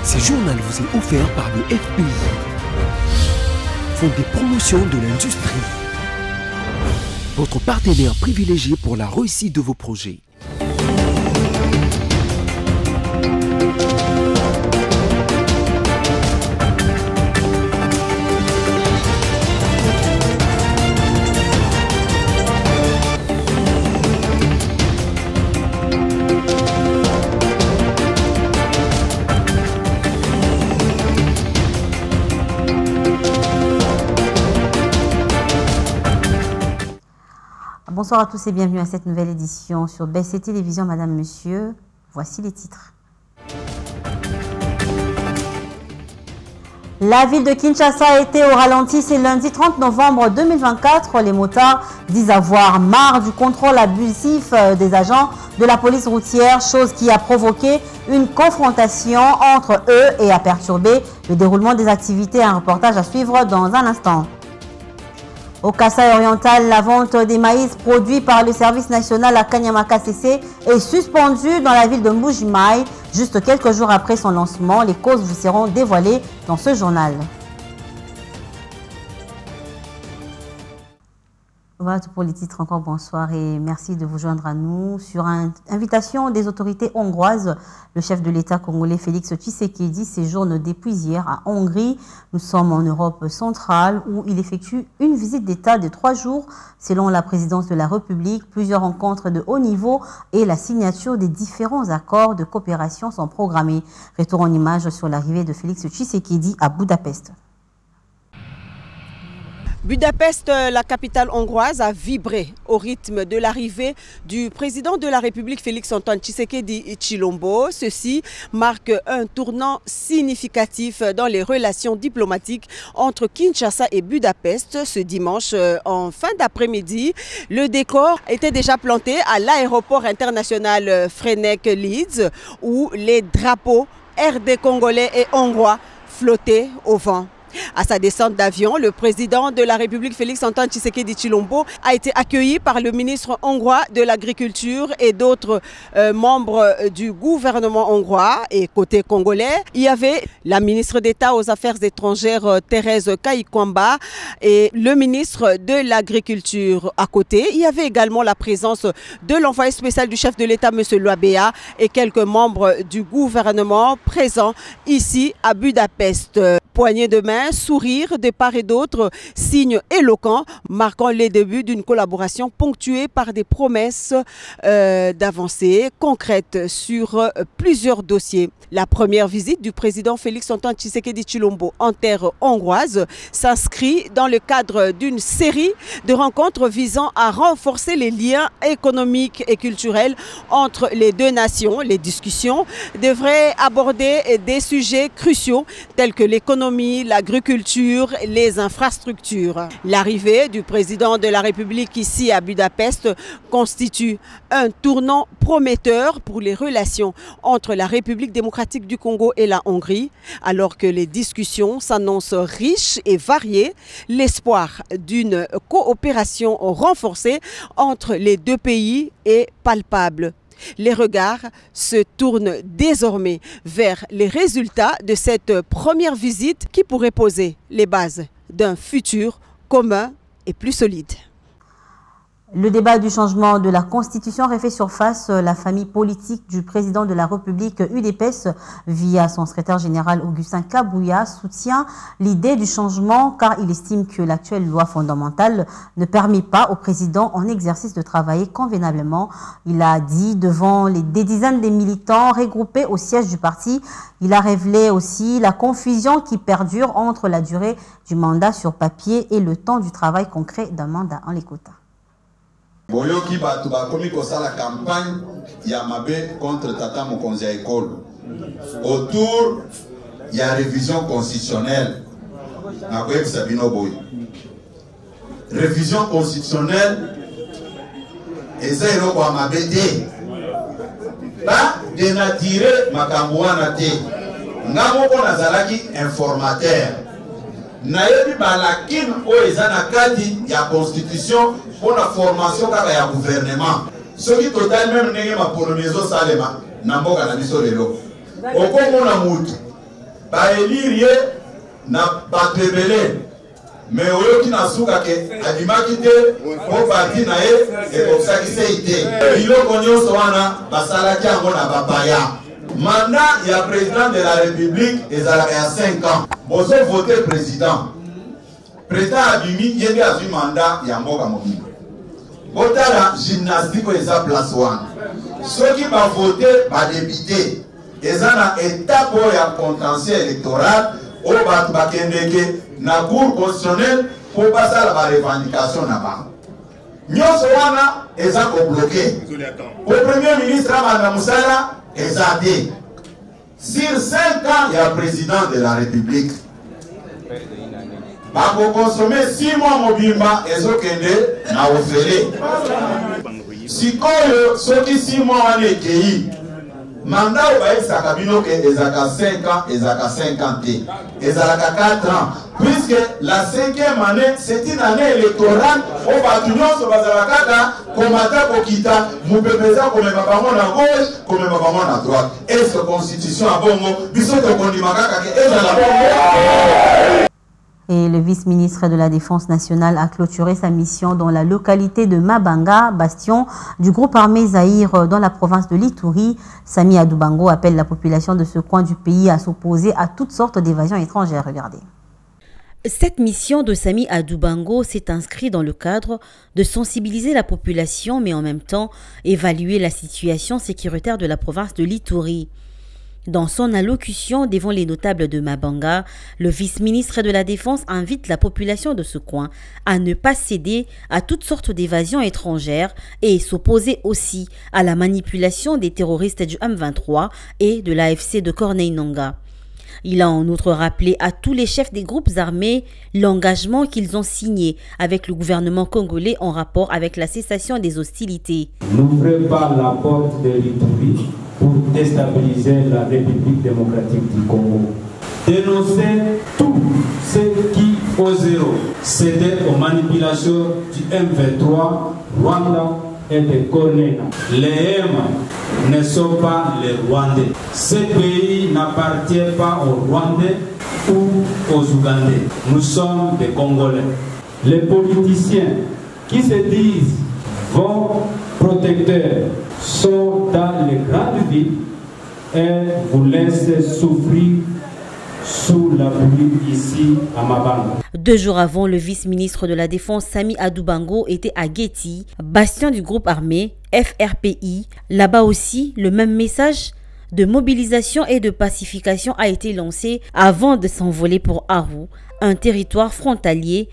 Ce journal vous est offert par le FPI, Fonds des promotions de l'industrie, votre partenaire privilégié pour la réussite de vos projets. Bonsoir à tous et bienvenue à cette nouvelle édition sur BC Télévision. Madame, Monsieur, voici les titres. La ville de Kinshasa a été au ralenti ce lundi 30 novembre 2024. Les motards disent avoir marre du contrôle abusif des agents de la police routière, chose qui a provoqué une confrontation entre eux et a perturbé le déroulement des activités. Un reportage à suivre dans un instant. Au Kasaï oriental, la vente des maïs produits par le service national à Kanyamaka CC est suspendue dans la ville de Mbuji-Mayi. Juste quelques jours après son lancement, les causes vous seront dévoilées dans ce journal. Voilà tout pour les titres. Encore bonsoir et merci de vous joindre à nous. Sur invitation des autorités hongroises, le chef de l'État congolais Félix Tshisekedi séjourne depuis hier à Hongrie. Nous sommes en Europe centrale où il effectue une visite d'État de 3 jours. Selon la présidence de la République, plusieurs rencontres de haut niveau et la signature des différents accords de coopération sont programmés. Retour en image sur l'arrivée de Félix Tshisekedi à Budapest. Budapest, la capitale hongroise, a vibré au rythme de l'arrivée du président de la République Félix-Antoine Tshisekedi Tshilombo. Ceci marque un tournant significatif dans les relations diplomatiques entre Kinshasa et Budapest. Ce dimanche, en fin d'après-midi, le décor était déjà planté à l'aéroport international Freinek-Leeds où les drapeaux RD congolais et hongrois flottaient au vent. À sa descente d'avion, le président de la République Félix-Antoine Tshisekedi Tshilombo a été accueilli par le ministre hongrois de l'Agriculture et d'autres membres du gouvernement hongrois. Et côté congolais, il y avait la ministre d'État aux Affaires étrangères Thérèse Kayikwamba et le ministre de l'Agriculture. À côté, il y avait également la présence de l'envoyé spécial du chef de l'État, M. Loabea, et quelques membres du gouvernement présents ici à Budapest. Poignée de main, sourire de part et d'autre, signes éloquents marquant les débuts d'une collaboration ponctuée par des promesses d'avancées concrètes sur plusieurs dossiers. La première visite du président Félix-Antoine Tshisekedi Tshilombo en terre hongroise s'inscrit dans le cadre d'une série de rencontres visant à renforcer les liens économiques et culturels entre les deux nations. Les discussions devraient aborder des sujets cruciaux tels que l'économie, l'agriculture, les infrastructures. L'arrivée du président de la République ici à Budapest constitue un tournant prometteur pour les relations entre la République démocratique du Congo et la Hongrie. Alors que les discussions s'annoncent riches et variées, l'espoir d'une coopération renforcée entre les deux pays est palpable. Les regards se tournent désormais vers les résultats de cette première visite qui pourrait poser les bases d'un futur commun et plus solide. Le débat du changement de la Constitution refait surface. La famille politique du président de la République UDPS, via son secrétaire général Augustin Kabouya, soutient l'idée du changement car il estime que l'actuelle loi fondamentale ne permet pas au président en exercice de travailler convenablement. Il a dit devant des dizaines de militants regroupés au siège du parti. Il a révélé aussi la confusion qui perdure entre la durée du mandat sur papier et le temps du travail concret d'un mandat. En l'écoutant. Boyoki batu bakomi kosala campagne ya mabe contre Tata Mokonzi ya école autour ya révision constitutionnelle na koyeb sabino boy révision constitutionnelle eza eloko ya mabe te ba denatire makambo wana te nga moko nazalaki informateur nayebi balakine oyo eza na kati ya constitution pour la formation kaka ya gouvernement. Ce qui total même ndenge ma polonezo salema na mboka na biso lelo. Okomona mutu baélire na bato ebele mais oyoki na suka ke adimaki te po parti na ye ekokisaki se te biloko nyonso wana basalaki yango na bapaya. Mandat ya président de la république ezalaka ya 5 ans bozo voter président abimi ye nde azwi mandat ya mboka mobimba. Botala gymnastique oyo eza place wana soki bavote badepute eza na étape oyo ya contentieux électoral oyo bato bakendeke na cour constitutionnelle mpo basala barevendication na bango nyonso wana eza kobloke po premier ministre abanda mosala eza te. Sur 5 ans ya président de la république bakokonsome 6 mois mobimba ezokende na ofele. Sikoyo soki 6 mois wana ekei mandat oyo bayebisaka bino ke ezalaka 5 ans ezalaka 5 ans te ezalaka 4 ans puisque la 5e année c'est une année électorale oyo bato nyonso bazalaka kaka komata kokita mopepe eza komema bango na gauche komema bango na droite. Est-ce constitution ya bongo biso tokondima kaka ke ezala bongo. Et le vice-ministre de la Défense nationale a clôturé sa mission dans la localité de Mabanga, bastion du groupe armé Zaïre dans la province de l'Ituri. Sami Adoubango appelle la population de ce coin du pays à s'opposer à toutes sortes d'évasions étrangères. Regardez. Cette mission de Sami Adoubango s'est inscrite dans le cadre de sensibiliser la population, mais en même temps évaluer la situation sécuritaire de la province de l'Ituri. Dans son allocution devant les notables de Mabanga, le vice-ministre de la Défense invite la population de ce coin à ne pas céder à toutes sortes d'évasions étrangères et s'opposer aussi à la manipulation des terroristes du M23 et de l'AFC de Corneille Nangaa. Il a en outre rappelé à tous les chefs des groupes armés l'engagement qu'ils ont signé avec le gouvernement congolais en rapport avec la cessation des hostilités. N'ouvrez pas la porte de l'Ituri pour déstabiliser la République démocratique du Congo. Dénoncez tous ceux qui oseront céder aux manipulations du M23, Rwanda et de Corneille. Les M ne sont pas les Rwandais. Ce pays n'appartient pas aux Rwandais ou aux Ougandais. Nous sommes des Congolais. Les politiciens qui se disent vos protecteurs sont dans les grandes villes et vous laissent souffrir sous la pluie ici à Mabanga. 2 jours avant, le vice-ministre de la Défense Sami Adoubango était à Guéti, bastion du groupe armé FRPI. Là-bas aussi, le même message de mobilisation et de pacification a été lancé avant de s'envoler pour Aru, un territoire frontalier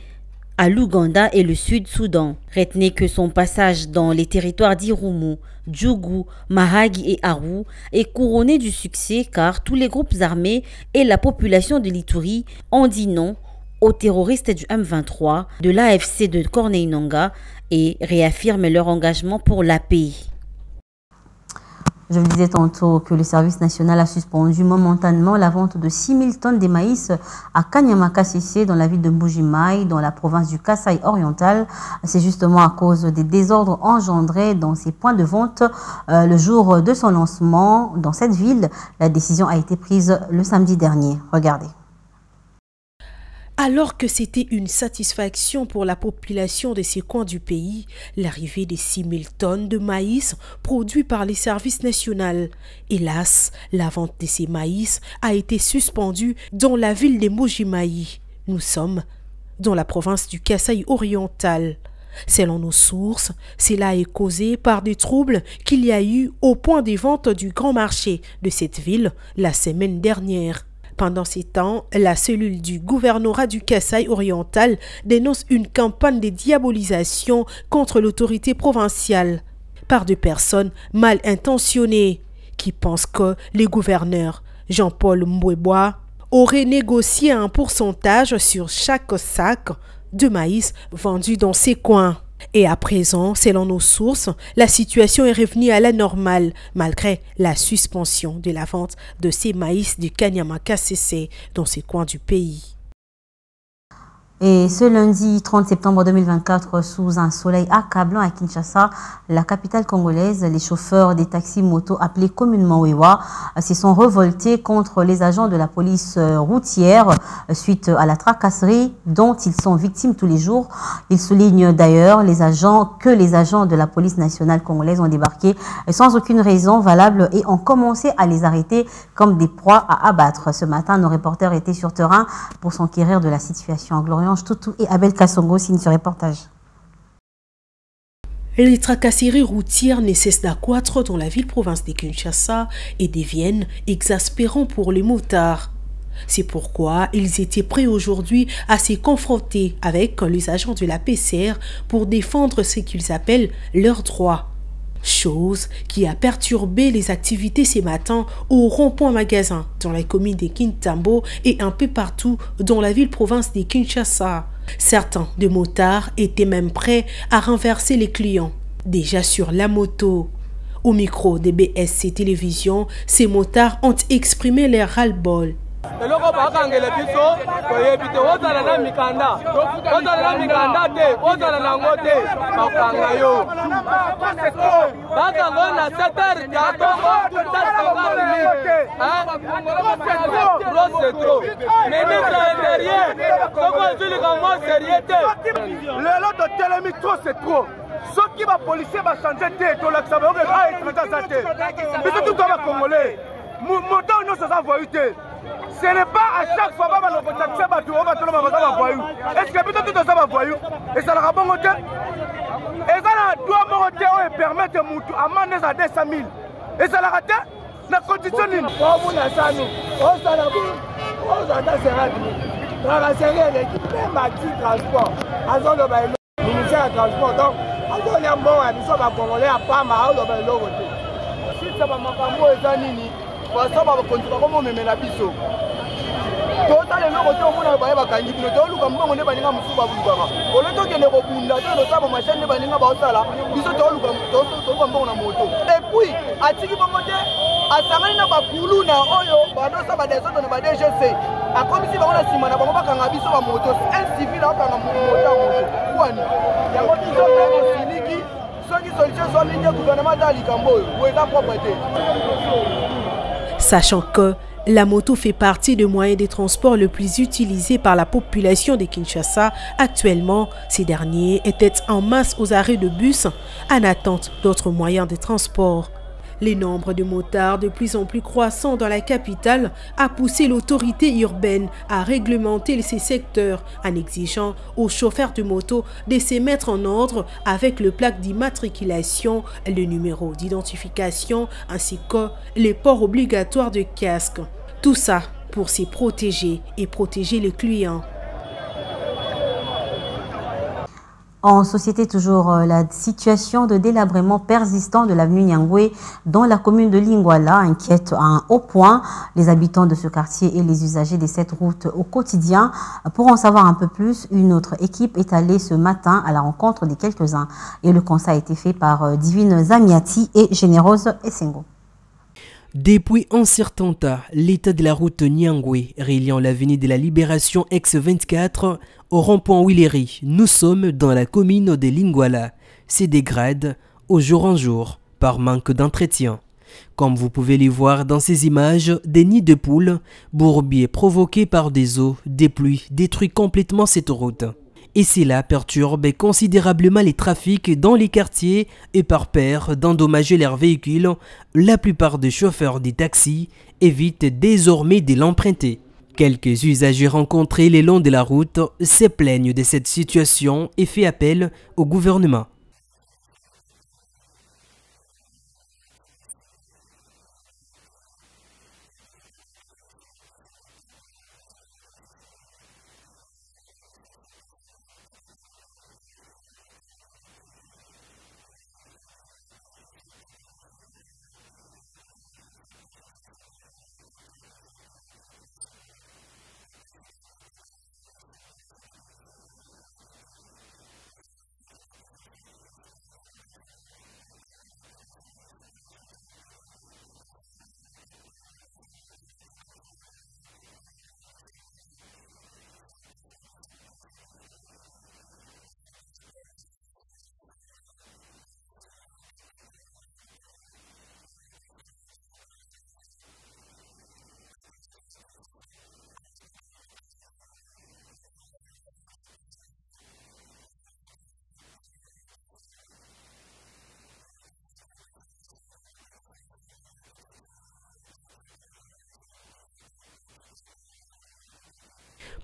à l'Ouganda et le Sud-Soudan. Retenez que son passage dans les territoires d'Irumu, Djougou, Mahagi et Aru est couronné du succès car tous les groupes armés et la population de l'Ituri ont dit non aux terroristes du M23, de l'AFC de Corneille Nangaa et réaffirment leur engagement pour la paix. Je vous disais tantôt que le service national a suspendu momentanément la vente de 6 000 tonnes de maïs à Kanyama-Kasese dans la ville de Mbuji-Mayi, dans la province du Kasaï oriental. C'est justement à cause des désordres engendrés dans ces points de vente le jour de son lancement dans cette ville. La décision a été prise le samedi dernier. Regardez. Alors que c'était une satisfaction pour la population de ces coins du pays, l'arrivée des 6 000 tonnes de maïs produits par les services nationaux. Hélas, la vente de ces maïs a été suspendue dans la ville de Mbuji-Mayi. Nous sommes dans la province du Kasaï oriental. Selon nos sources, cela est causé par des troubles qu'il y a eu au point de vente du grand marché de cette ville la semaine dernière. Pendant ces temps, la cellule du gouvernorat du Kasaï oriental dénonce une campagne de diabolisation contre l'autorité provinciale par des personnes mal intentionnées qui pensent que les gouverneurs Jean-Paul Mbweboa auraient négocié un pourcentage sur chaque sac de maïs vendu dans ces coins. Et à présent, selon nos sources, la situation est revenue à la normale malgré la suspension de la vente de ces maïs du Kanyama-Kasese dans ces coins du pays. Et ce lundi 30 septembre 2024, sous un soleil accablant à Kinshasa, la capitale congolaise, les chauffeurs des taxis motos appelés communément Wewa se sont révoltés contre les agents de la police routière suite à la tracasserie dont ils sont victimes tous les jours. Ils soulignent d'ailleurs que les agents de la police nationale congolaise ont débarqué sans aucune raison valable et ont commencé à les arrêter comme des proies à abattre. Ce matin, nos reporters étaient sur terrain pour s'enquérir de la situation. Gloriange Toutou et Abel Kassongo signent ce reportage. Les tracasseries routières ne cessent d'accroître dans la ville-province de Kinshasa et deviennent exaspérants pour les motards. C'est pourquoi ils étaient prêts aujourd'hui à se confronter avec les agents de la PCR pour défendre ce qu'ils appellent leurs droits. Chose qui a perturbé les activités ce matin au rond-point magasin dans la commune de Kintambo et un peu partout dans la ville-province de Kinshasa. Certains de motards étaient même prêts à renverser les clients, déjà sur la moto. Au micro de BSC Télévision, ces motards ont exprimé leur ras-le-bol. eloko bakangela biso toyebi te ozala na mikanda te ozala nango te bakanga yo bakango na 7h ya tongo ministre intérieur soko ozwilikango sérieux te lelo totelemi trop c'est trop soki bapolisier bachange te tolakisa bango étranger aza te biso tuto bacongolais moto nyonso aza voyu te. Ce n'est pas à chaque fois que vous taxez les voyous. Est-ce que plutôt tout ça va voyou? Et ça leur bon côté? Et ça doit me permettre de amender à 200 000. Et ça leur a été la condition. Total eloko te omona baye bakangi bino toluka mbongo nde baninga mosusu babulukaka ole tokende kobunda te losala bamashine nde baninga baosala biso toluka mbongo na moto epuis atiki bongo te asangani na bakuluna oyo badosa badesoto na badgc akomisi bango na nsima na bango bakanga biso bamoto incivile akokanga moto ya moto kwani yango biso mpe mosiliki soki solution ezomingi gouvernement ata likambo oyo bo eza propre te. Sachant que la moto fait partie des moyens de transport le plus utilisés par la population de Kinshasa. Actuellement, ces derniers étaient en masse aux arrêts de bus en attente d'autres moyens de transport. Le nombre de motards de plus en plus croissant dans la capitale a poussé l'autorité urbaine à réglementer ces secteurs en exigeant aux chauffeurs de moto de se mettre en ordre avec le plaque d'immatriculation, le numéro d'identification ainsi que le port obligatoire de casque. Tout ça pour s'y protéger et protéger les clients. En société, toujours, la situation de délabrement persistant de l'avenue Nyangwe dans la commune de Lingwala inquiète à un haut point les habitants de ce quartier et les usagers de cette route au quotidien. Pour en savoir un peu plus, une autre équipe est allée ce matin à la rencontre des quelques-uns. Et le constat a été fait par Divine Zamiati et Générose Essengo. Depuis un certain temps, l'état de la route Nyangwe, reliant l'avenue de la Libération ex-24 au rond-point Willery, nous sommes dans la commune de Lingwala, se dégrade au jour en jour par manque d'entretien. Comme vous pouvez les voir dans ces images, des nids de poules, bourbiers provoqués par des eaux, des pluies, détruisent complètement cette route. Et cela perturbe considérablement les trafics dans les quartiers et par peur d'endommager leurs véhicules. La plupart des chauffeurs des taxis évitent désormais de l'emprunter. Quelques usagers rencontrés le long de la route se plaignent de cette situation et font appel au gouvernement.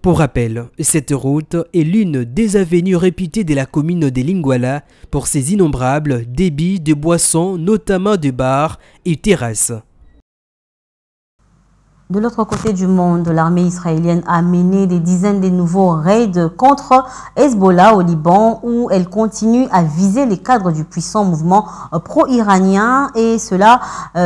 Pour rappel, cette route est l'une des avenues réputées de la commune de Lingwala pour ses innombrables débits de boissons, notamment de bars et terrasses. De l'autre côté du monde, l'armée israélienne a mené des dizaines de nouveaux raids contre Hezbollah au Liban, où elle continue à viser les cadres du puissant mouvement pro-iranien, et cela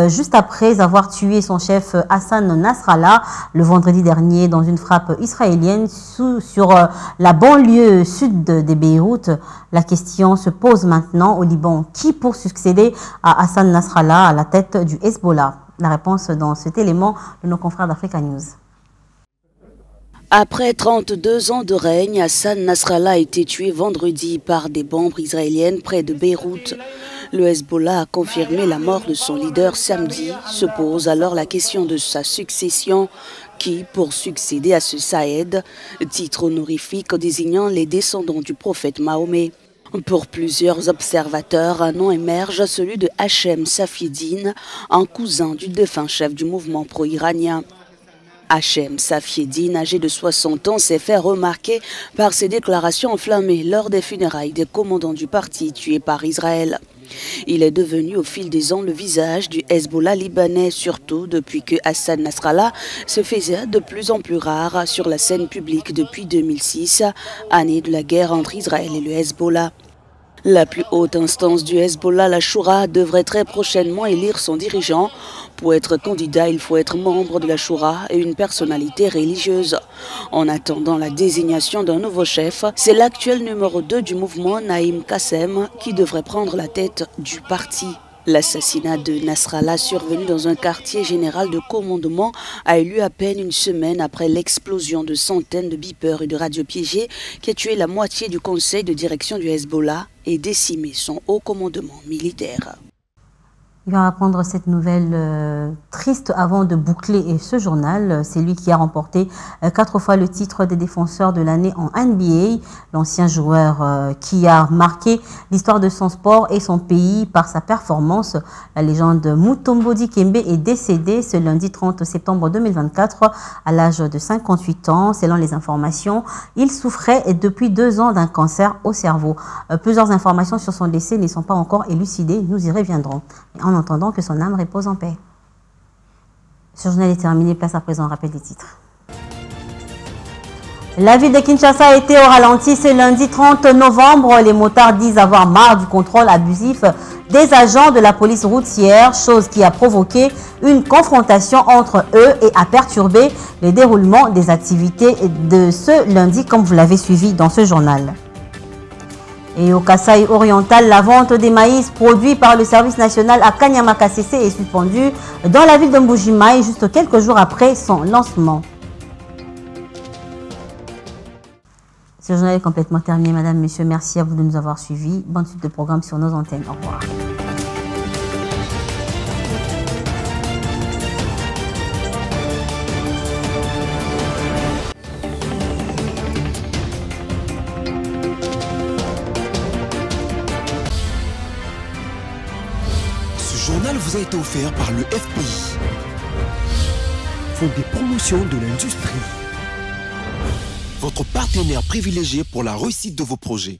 juste après avoir tué son chef Hassan Nasrallah le vendredi dernier dans une frappe israélienne sur la banlieue sud de Beyrouth. La question se pose maintenant au Liban: qui pour succéder à Hassan Nasrallah à la tête du Hezbollah? La réponse dans cet élément de nos confrères d'Africa News. Après 32 ans de règne, Hassan Nasrallah a été tué vendredi par des bombes israéliennes près de Beyrouth. Le Hezbollah a confirmé la mort de son leader samedi. Se pose alors la question de sa succession. Qui pour succéder à ce Saïd, titre honorifique désignant les descendants du prophète Mahomet? Pour plusieurs observateurs, un nom émerge, celui de Hachem Safieddine, un cousin du défunt chef du mouvement pro-iranien. Hachem Safieddine, âgé de 60 ans, s'est fait remarquer par ses déclarations enflammées lors des funérailles des commandants du parti tués par Israël. Il est devenu au fil des ans le visage du Hezbollah libanais, surtout depuis que Hassan Nasrallah se faisait de plus en plus rare sur la scène publique depuis 2006, année de la guerre entre Israël et le Hezbollah. La plus haute instance du Hezbollah, la Choura, devrait très prochainement élire son dirigeant. Pour être candidat, il faut être membre de la Choura et une personnalité religieuse. En attendant la désignation d'un nouveau chef, c'est l'actuel numéro 2 du mouvement, Naïm Kassem, qui devrait prendre la tête du parti. L'assassinat de Nasrallah, survenu dans un quartier général de commandement, a eu lieu à peine une semaine après l'explosion de centaines de beepers et de radios piégés qui a tué la moitié du conseil de direction du Hezbollah et décimé son haut commandement militaire. Il va apprendre cette nouvelle triste avant de boucler ce journal. C'est lui qui a remporté 4 fois le titre des défenseurs de l'année en NBA. L'ancien joueur qui a marqué l'histoire de son sport et son pays par sa performance. La légende Mutombo Dikembe est décédé ce lundi 30 septembre 2024 à l'âge de 58 ans. Selon les informations, il souffrait depuis 2 ans d'un cancer au cerveau. Plusieurs informations sur son décès ne sont pas encore élucidées. Nous y reviendrons. En attendant que son âme repose en paix. Ce journal est terminé. Place à présent au rappel des titres. La ville de Kinshasa a été au ralenti ce lundi 30 novembre. Les motards disent avoir marre du contrôle abusif des agents de la police routière, chose qui a provoqué une confrontation entre eux et a perturbé le déroulement des activités de ce lundi, comme vous l'avez suivi dans ce journal. Et au Kasaï oriental, la vente des maïs produits par le service national à Kanyama-Kasese est suspendue dans la ville de Mbujimaï juste quelques jours après son lancement. Ce journal est complètement terminé, madame, monsieur. Merci à vous de nous avoir suivis. Bonne suite de programme sur nos antennes. Au revoir. Ce journal vous a été offert par le FPI, Fonds des promotions de l'industrie, votre partenaire privilégié pour la réussite de vos projets.